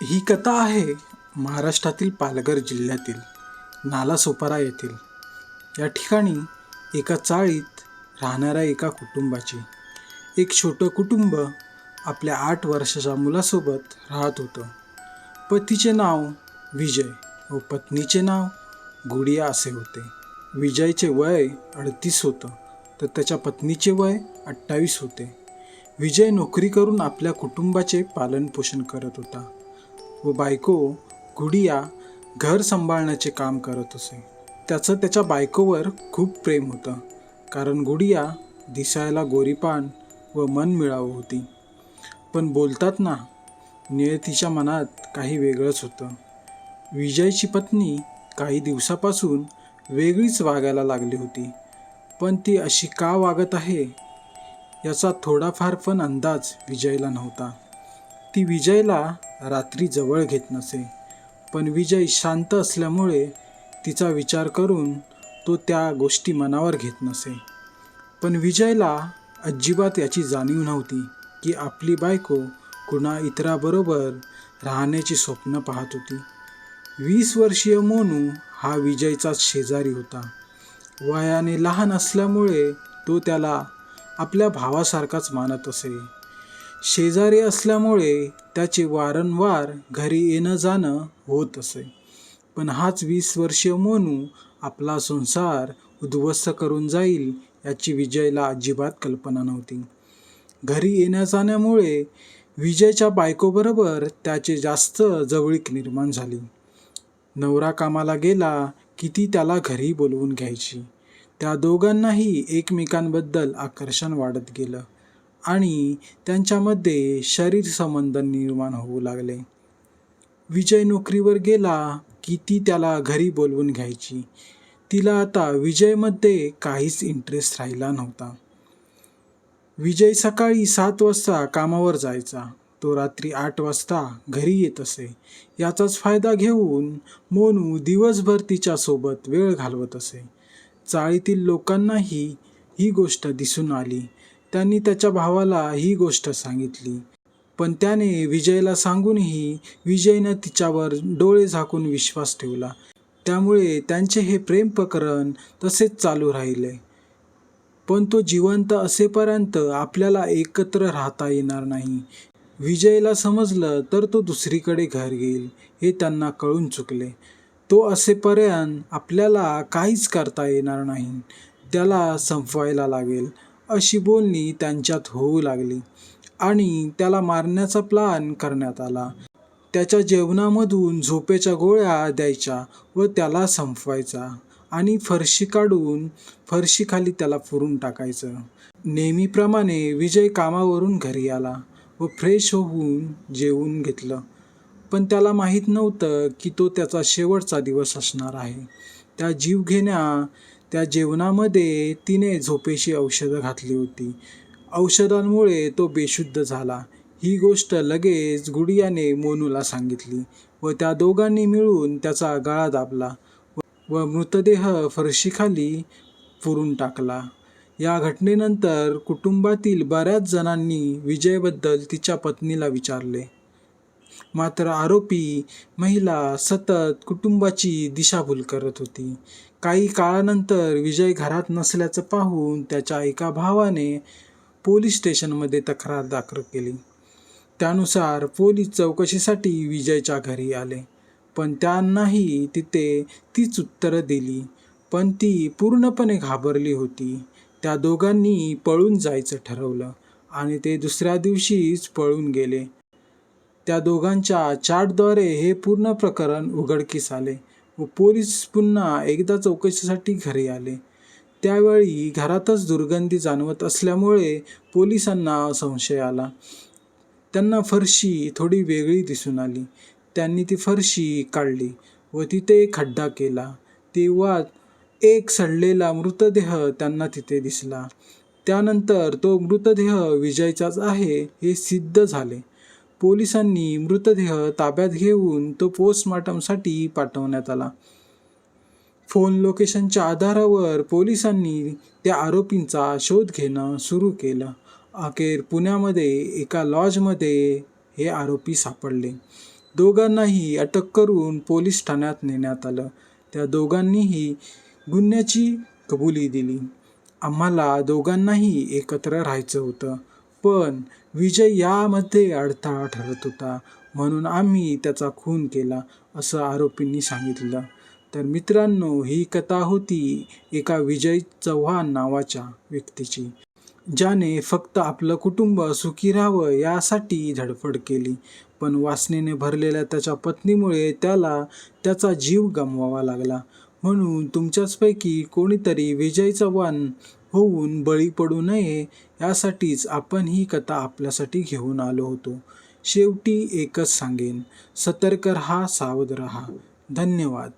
ही कथा आहे महाराष्ट्रातील पालघर जिल्ह्यातील नालासोपारा येथील. या ठिकाणी एका चाळीत राहणाऱ्या एका कुटुंबाची. एक छोटं कुटुंब आपल्या 8 वर्षाच्या मुलासोबत राहत होतं. पतीचे नाव विजय व पत्नीचे नाव गुडिया असे होते. विजयचे वय 38 होतं तर त्याच्या पत्नीचे वय 28 होते. विजय नोकरी करून आपल्या कुटुंबाचे पालनपोषण करत होता व बायको गुडिया घर सांभाळण्याचे काम करत असे. त्याचं त्याच्या बायकोवर खूप प्रेम होतं, कारण गुडिया दिसायला गोरीपान व मनमिळाऊ होती. पण बोलतात ना, नियतीच्या मनात काही वेगळंच होतं. विजयची पत्नी काही दिवसापासून वेगळीच वागायला लागली होती. पण ती अशी का वागत आहे याचा थोडाफार पण अंदाज विजयला नव्हता. ती विजयला रात्री जवळ घेत नसे, पण विजय शांत असल्यामुळे तिचा विचार करून तो त्या गोष्टी मनावर घेत नसे. पण विजयला अजिबात याची जाणीव नव्हती की आपली बायको कुणा इतराबरोबर राहण्याची स्वप्न पाहत होती. 20 वर्षीय मोनू हा विजयचाच शेजारी होता. वयाने लहान असल्यामुळे तो त्याला आपल्या भावासारखाच मानत असे. शेजारी असल्यामुळे त्याचे वारंवार घरी येणं जाणं होत असे. पण हाच 20 वर्षीय मोनू आपला संसार उद्ध्वस्त करून जाईल याची विजयला अजिबात कल्पना नव्हती. घरी येण्या जाण्यामुळे विजयच्या बायकोबरोबर त्याचे जास्त जवळीक निर्माण झाली. नवरा कामाला गेला की ती त्याला घरी बोलवून घ्यायची. त्या दोघांनाही एकमेकांबद्दल आकर्षण वाढत गेलं आणि त्यांच्यामध्ये शरीर संबंध निर्माण होऊ लागले. विजय नोकरीवर गेला की ती त्याला घरी बोलवून घ्यायची. तिला आता विजयमध्ये काहीच इंटरेस्ट राहिला नव्हता. विजय सकाळी 7 वाजता कामावर जायचा. तो रात्री 8 वाजता घरी येत असे. याचाच फायदा घेऊन मोनू दिवसभर तिच्यासोबत वेळ घालवत असे. चाळीतील लोकांनाही ही गोष्ट दिसून आली. त्यांनी त्याच्या भावाला ही गोष्ट सांगितली, पण त्याने विजयला सांगूनही विजयनं तिच्यावर डोळे झाकून विश्वास ठेवला. त्यामुळे त्यांचे हे प्रेम प्रकरण तसेच चालू राहिले. पण तो जिवंत असेपर्यंत आपल्याला एकत्र राहता येणार नाही. विजयला समजलं तर तो दुसरीकडे घर घेईल हे त्यांना कळून चुकले. तो असेपर्यंत आपल्याला काहीच करता येणार नाही, त्याला संपवायला लागेल अशी बोलणी त्यांच्यात होऊ लागली आणि त्याला मारण्याचा प्लॅन करण्यात आला. त्याच्या जेवणामधून झोपेच्या गोळ्या द्यायच्या व त्याला संपवायचा आणि फरशी काढून फरशीखाली त्याला पुरून टाकायचं. नेहमीप्रमाणे विजय कामावरून घरी आला व फ्रेश होऊन जेवून घेतलं. पण त्याला माहीत नव्हतं की तो त्याचा शेवटचा दिवस असणार आहे. त्या जीवघेण्या त्या जेवणामध्ये तिने झोपेची औषधं घातली होती. औषधांमुळे तो बेशुद्ध झाला. ही गोष्ट लगेच गुडियाने मोनूला सांगितली व त्या दोघांनी मिळून त्याचा गळा दाबला व मृतदेह फरशीखाली पुरून टाकला. या घटनेनंतर कुटुंबातील बऱ्याच जणांनी विजयबद्दल तिच्या पत्नीला विचारले. मात्र आरोपी महिला सतत कुटुंबाची दिशाभूल करत होती. काही काळानंतर विजय घरात नसल्याचं पाहून त्याच्या एका भावाने पोलीस स्टेशनमध्ये तक्रार दाखल केली. त्यानुसार पोलीस चौकशीसाठी विजयच्या घरी आले, पण त्यांनाही तिथे तीच उत्तरं दिली. पण ती पूर्णपणे घाबरली होती. त्या दोघांनी पळून जायचं ठरवलं आणि ते दुसऱ्या दिवशीच पळून गेले. त्या दोघांच्या चॅटद्वारे हे पूर्ण प्रकरण उघडकीस आले व पोलीस पुन्हा एकदा चौकशीसाठी घरी आले. त्यावेळी घरातच दुर्गंधी जाणवत असल्यामुळे पोलिसांना संशय आला. त्यांना फरशी थोडी वेगळी दिसून आली. त्यांनी ती फरशी काढली व तिथे एक खड्डा केला. तेव्हा एक सडलेला मृतदेह त्यांना तिथे दिसला. त्यानंतर तो मृतदेह विजयचाच आहे हे सिद्ध झाले. पोलिसांनी मृतदेह ताब्यात घेऊन तो पोस्टमॉर्टमसाठी पाठवण्यात आला. फोन लोकेशनच्या आधारावर पोलिसांनी त्या आरोपींचा शोध घेणं सुरू केलं. अखेर पुण्यामध्ये एका लॉजमध्ये हे आरोपी सापडले. दोघांनाही अटक करून पोलीस ठाण्यात नेण्यात आलं. त्या दोघांनीही गुन्ह्याची कबुली दिली. आम्हाला दोघांनाही एकत्र राहायचं होतं, पण विजय यामध्ये अडथळा ठरत होता, म्हणून आम्ही त्याचा खून केला, असं आरोपींनी सांगितलं. तर मित्रांनो, ही कथा होती एका विजय चव्हाण नावाच्या व्यक्तीची, ज्याने फक्त आपलं कुटुंब सुखी राहावं यासाठी धडपड केली. पण वासनेने भरलेल्या त्याच्या पत्नीमुळे त्याला त्याचा जीव गमवावा लागला. म्हणून तुमच्याचपैकी कोणीतरी विजय चव्हाण होऊन बळी पडू नये, यासाठीच आपण ही कथा आपल्यासाठी घेऊन आलो होतो. शेवटी एकच सांगेन, सतर्क रहा, सावध रहा. धन्यवाद.